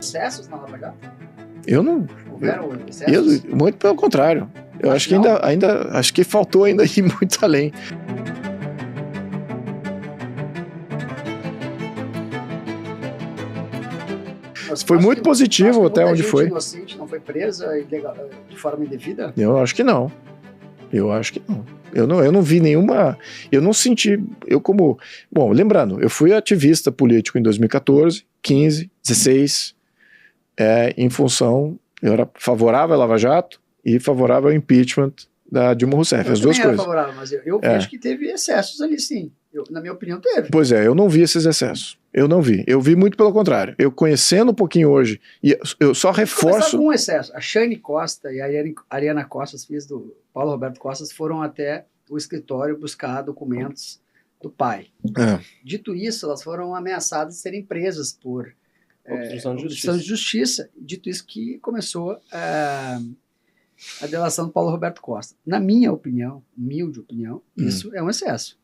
excessos na Lava Jato? Eu não... Houveram excessos? Muito pelo contrário. Eu acho que acho que faltou ainda ir muito além. Foi muito positivo até onde foi. Inocente não foi presa de forma indevida? Eu acho que não. Eu não vi nenhuma... Eu não senti... Bom, lembrando, eu fui ativista político em 2014, 15, 16, em função... Eu era favorável à Lava Jato e favorável ao impeachment da Dilma Rousseff, as duas coisas. Eu favorável, mas eu vejo que teve excessos ali, sim. Na minha opinião, teve. Pois é, eu não vi esses excessos. Eu não vi. Eu vi muito pelo contrário. Eu conhecendo um pouquinho hoje, e eu só reforço... Com um excesso. A Shane Costa e a Ariana Costa, as filhas do Paulo Roberto Costa, foram até o escritório buscar documentos do pai. Dito isso, elas foram ameaçadas de serem presas por obstrução de justiça. Dito isso, que começou a delação do Paulo Roberto Costa. Na minha opinião, humilde opinião, isso é um excesso.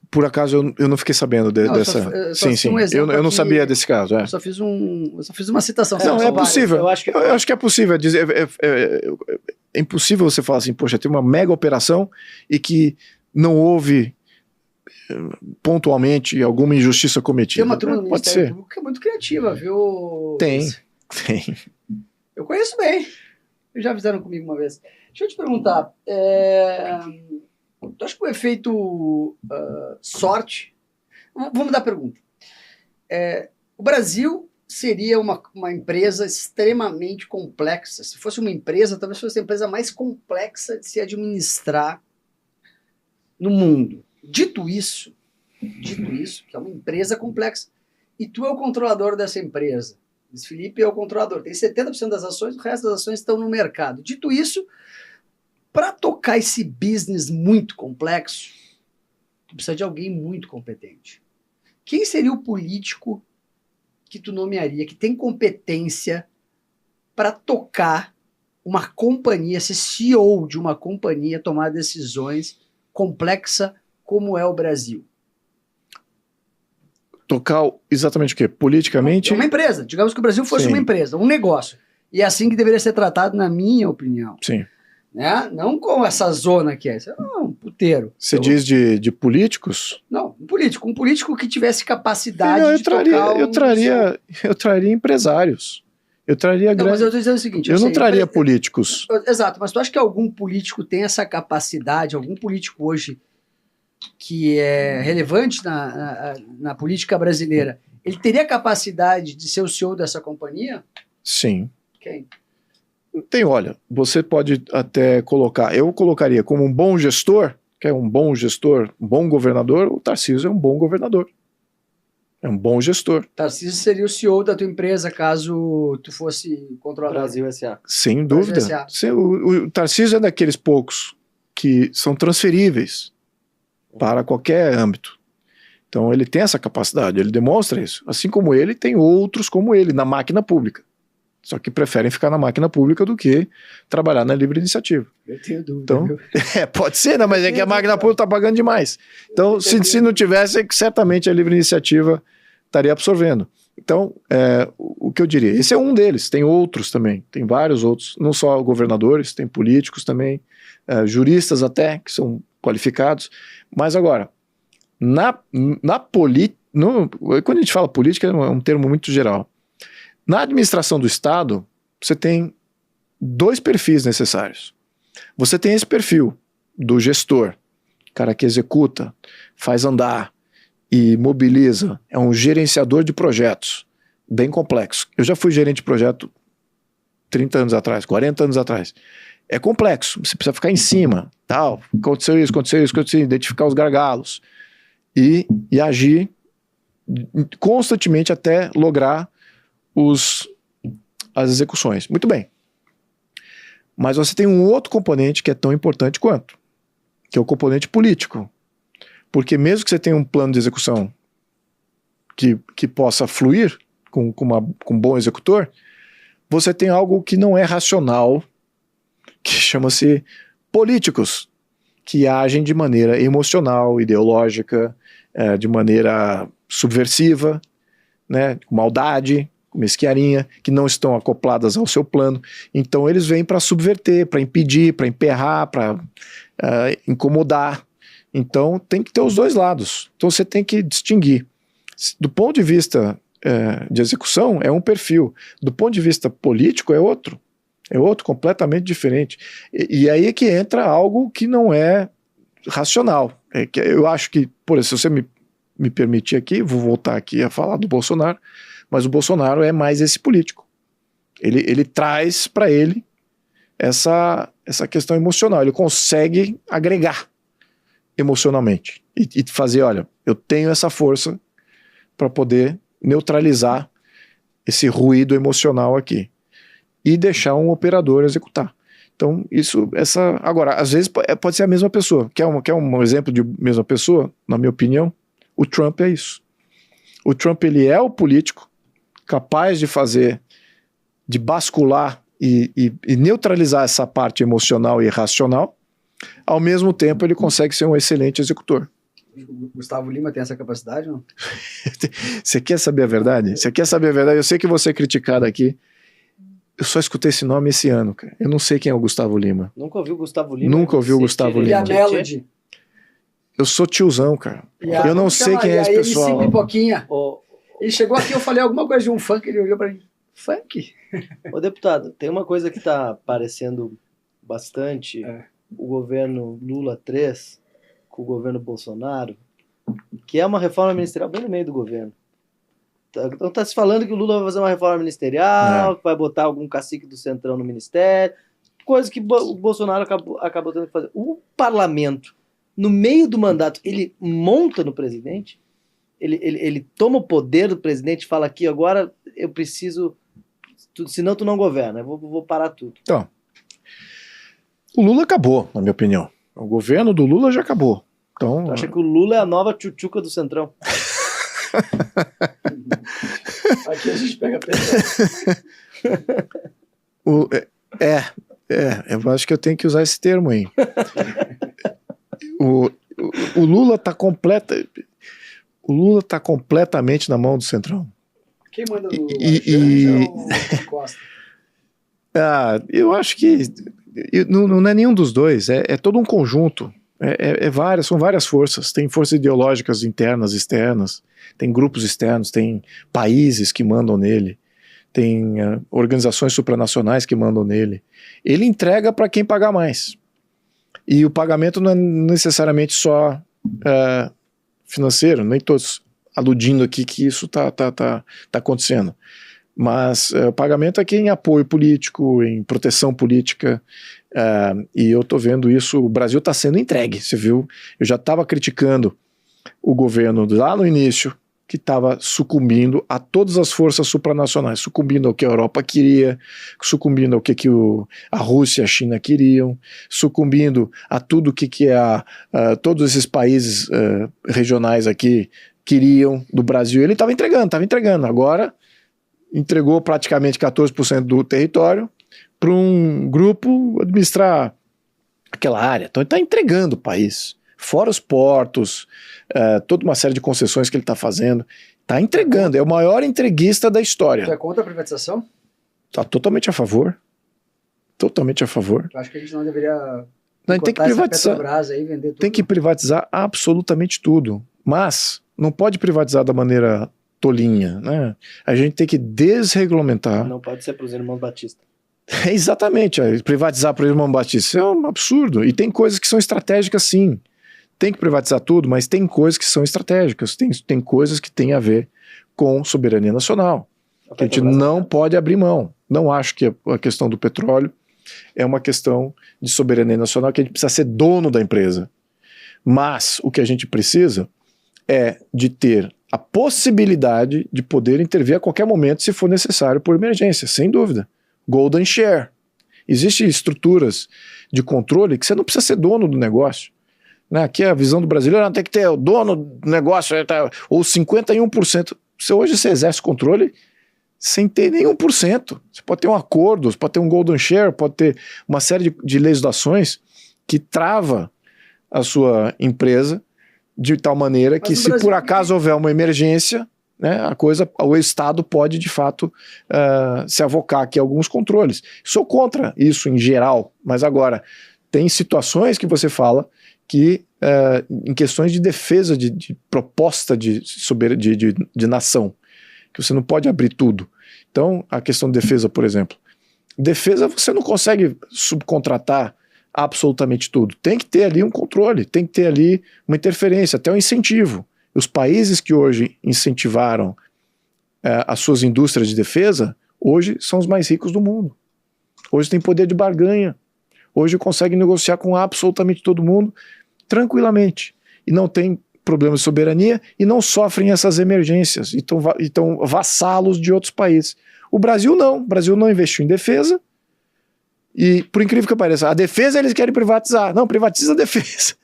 Por acaso eu não fiquei sabendo dessa... Sim. Eu não sabia desse caso. Eu só fiz uma citação. Não, é possível. Eu acho que é possível dizer. É impossível você falar assim, poxa, tem uma mega operação e que não houve pontualmente alguma injustiça cometida. Tem uma turma do Pode Ministério ser. Público que é muito criativa, viu? Tem. Eu conheço bem. Já fizeram comigo uma vez. Deixa eu te perguntar. Tu acha que o efeito sorte... Vamos mudar a pergunta. O Brasil seria uma empresa extremamente complexa. Se fosse uma empresa, talvez fosse a empresa mais complexa de se administrar no mundo. Dito isso, que é uma empresa complexa, e tu é o controlador dessa empresa. Luiz Felipe é o controlador. Tem 70% das ações, o resto das ações estão no mercado. Dito isso, para tocar esse business muito complexo, tu precisa de alguém muito competente. Quem seria o político que tu nomearia, que tem competência para tocar uma companhia, ser CEO de uma companhia, tomar decisões complexa como é o Brasil? Tocar exatamente o quê? Politicamente? É uma empresa. Digamos que o Brasil fosse uma empresa, um negócio. E é assim que deveria ser tratado, na minha opinião. Sim. Né? Não com essa zona que é. Um puteiro. Você diz de políticos? Não, um político que tivesse capacidade de tocar eu traria empresários. Eu traria Mas eu estou dizendo o seguinte... Eu não traria políticos. Exato, mas tu acha que algum político tem essa capacidade, algum político hoje que é relevante na política brasileira, ele teria capacidade de ser o CEO dessa companhia? Sim. Quem? Olha, você pode até colocar, eu colocaria como um bom gestor, que é um bom gestor, um bom governador, o Tarcísio é um bom governador. É um bom gestor. Tarcísio seria o CEO da tua empresa, caso tu fosse controlador. Brasil S.A. Sem dúvida. O Tarcísio é daqueles poucos que são transferíveis para qualquer âmbito. Então ele tem essa capacidade, ele demonstra isso. Assim como ele, tem outros como ele, na máquina pública. Só que preferem ficar na máquina pública do que trabalhar na livre iniciativa. Eu tenho dúvida. Então, pode ser, né? Mas é que a máquina pública está pagando demais. Então, se não tivesse, certamente a livre iniciativa estaria absorvendo. Então, o que eu diria? Esse é um deles, tem outros também, tem vários outros, não só governadores, tem políticos também, juristas até, que são qualificados. Mas agora, quando a gente fala política, é um termo muito geral. Na administração do Estado, você tem dois perfis necessários. Você tem esse perfil do gestor, cara que executa, faz andar e mobiliza, é um gerenciador de projetos, bem complexo. Eu já fui gerente de projeto 30 anos atrás, 40 anos atrás. É complexo, você precisa ficar em cima, tal, aconteceu isso, identificar os gargalos e agir constantemente até lograr as execuções. Muito bem. Mas você tem um outro componente que é tão importante quanto, que é o componente político. Porque mesmo que você tenha um plano de execução que possa fluir com um bom executor, você tem algo que não é racional, que chama-se políticos, que agem de maneira emocional, ideológica, de maneira subversiva, né, com maldade, com mesquiarinha, que não estão acopladas ao seu plano. Então eles vêm para subverter, para impedir, para emperrar, para incomodar. Então tem que ter os dois lados. Então você tem que distinguir. Do ponto de vista de execução, é um perfil. Do ponto de vista político, é outro. É outro completamente diferente. E aí é que entra algo que não é racional. Eu acho que, por exemplo, se você me permitir aqui, vou voltar aqui a falar do Bolsonaro, mas o Bolsonaro é mais esse político. Ele traz para ele essa questão emocional. Ele consegue agregar emocionalmente e fazer, olha, eu tenho essa força para poder neutralizar esse ruído emocional aqui e deixar um operador executar. Então, agora, às vezes pode ser a mesma pessoa. Quer um exemplo de mesma pessoa? Na minha opinião, o Trump é isso. O Trump, ele é o político capaz de bascular e neutralizar essa parte emocional e racional. Ao mesmo tempo, ele consegue ser um excelente executor. O Gustavo Lima tem essa capacidade, não? Você quer saber a verdade? Você quer saber a verdade? Eu sei que você é criticado aqui. Eu só escutei esse nome esse ano, cara. Eu não sei quem é o Gustavo Lima. Nunca ouviu o Gustavo Lima? Nunca ouvi o Gustavo Lima. E a Melody? Eu sou tiozão, cara. Eu não sei quem é esse pessoal. MC Pipoquinha. Ele chegou aqui, eu falei alguma coisa de um funk, ele olhou pra mim. Funk? Ô, deputado, tem uma coisa que tá aparecendo bastante. O governo Lula 3 com o governo Bolsonaro, que é uma reforma ministerial bem no meio do governo. Então tá se falando que o Lula vai fazer uma reforma ministerial, que vai botar algum cacique do Centrão no ministério, coisa que o Bolsonaro acabou tendo que fazer. O parlamento, no meio do mandato, ele monta no presidente, ele toma o poder do presidente e fala aqui, agora eu preciso, senão tu não governa, eu vou parar tudo. Então, o Lula acabou, na minha opinião. O governo do Lula já acabou. Então, tu acha que o Lula é a nova tchutchuca do Centrão? Aqui a gente pega pesado. Eu acho que eu tenho que usar esse termo aí. O Lula tá completamente na mão do Centrão. Quem manda no Lula? Costa? Eu acho que não é nenhum dos dois, é todo um conjunto. São várias forças. Tem forças ideológicas internas, externas, tem grupos externos, tem países que mandam nele, tem organizações supranacionais que mandam nele. Ele entrega para quem pagar mais. E o pagamento não é necessariamente só financeiro, nem todos aludindo aqui que isso tá acontecendo. Mas o pagamento é em apoio político, em proteção política, e eu estou vendo isso, o Brasil está sendo entregue, você viu? Eu já estava criticando o governo lá no início, que estava sucumbindo a todas as forças supranacionais, sucumbindo ao que a Europa queria, sucumbindo ao que a Rússia e a China queriam, sucumbindo a tudo que todos esses países regionais aqui queriam do Brasil. Ele estava entregando. Agora entregou praticamente 14% do território para um grupo administrar aquela área. Então ele está entregando o país. Fora os portos, toda uma série de concessões que ele está fazendo. Está entregando, é o maior entreguista da história. Você é contra a privatização? Está totalmente a favor. Totalmente a favor. Eu acho que a gente não deveria tem que privatizar. Aí, vender tudo. Tem que privatizar absolutamente tudo. Mas não pode privatizar da maneira tolinha, né? A gente tem que desregulamentar. Não pode ser para os irmãos Batista. Exatamente, privatizar para o irmão Batista é um absurdo. E tem coisas que são estratégicas, sim. Tem que privatizar tudo, mas tem coisas que são estratégicas. Tem coisas que têm a ver com soberania nacional. Que a gente não pode abrir mão. Não acho que a questão do petróleo é uma questão de soberania nacional, que a gente precisa ser dono da empresa. Mas o que a gente precisa é de ter a possibilidade de poder intervir a qualquer momento se for necessário por emergência, sem dúvida. Golden Share. Existem estruturas de controle que você não precisa ser dono do negócio. Né? Aqui a visão do brasileiro tem que ter o dono do negócio, ou 51%. Hoje você exerce controle sem ter nenhum por cento. Você pode ter um acordo, você pode ter um Golden Share, pode ter uma série de legislações que trava a sua empresa de tal maneira que se por acaso houver uma emergência, né, o Estado pode, de fato, se avocar aqui a alguns controles. Sou contra isso em geral, mas agora, tem situações que você fala que, em questões de defesa, de proposta de nação, que você não pode abrir tudo. Então, a questão de defesa, por exemplo. Defesa, você não consegue subcontratar absolutamente tudo. Tem que ter ali um controle, tem que ter ali uma interferência, até um incentivo. Os países que hoje incentivaram as suas indústrias de defesa, hoje são os mais ricos do mundo. Hoje tem poder de barganha. Hoje conseguem negociar com absolutamente todo mundo tranquilamente. E não tem problema de soberania e não sofrem essas emergências. Então vassalos de outros países. O Brasil não. O Brasil não investiu em defesa. E, por incrível que pareça, a defesa eles querem privatizar. Não, privatiza a defesa.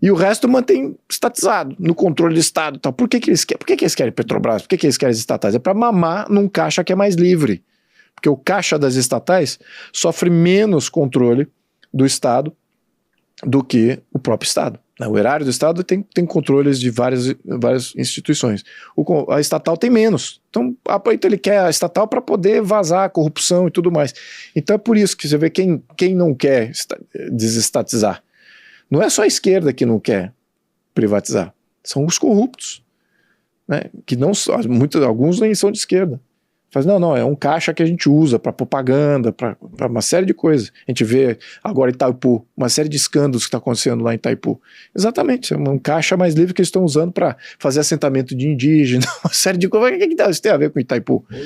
E o resto mantém estatizado, no controle do Estado e tal. Por que eles querem Petrobras? Por que eles querem as estatais? É para mamar num caixa que é mais livre. Porque o caixa das estatais sofre menos controle do Estado do que o próprio Estado. O erário do Estado tem controles de várias instituições. A estatal tem menos. Então ele quer a estatal para poder vazar a corrupção e tudo mais. Então é por isso que você vê quem não quer desestatizar. Não é só a esquerda que não quer privatizar. São os corruptos, né? Que não, alguns nem são de esquerda. Faz, não, é um caixa que a gente usa para propaganda, para uma série de coisas. A gente vê agora em Itaipu, uma série de escândalos que está acontecendo lá em Itaipu. Exatamente, é um caixa mais livre que eles estão usando para fazer assentamento de indígena, uma série de coisas. O que isso tem a ver com Itaipu?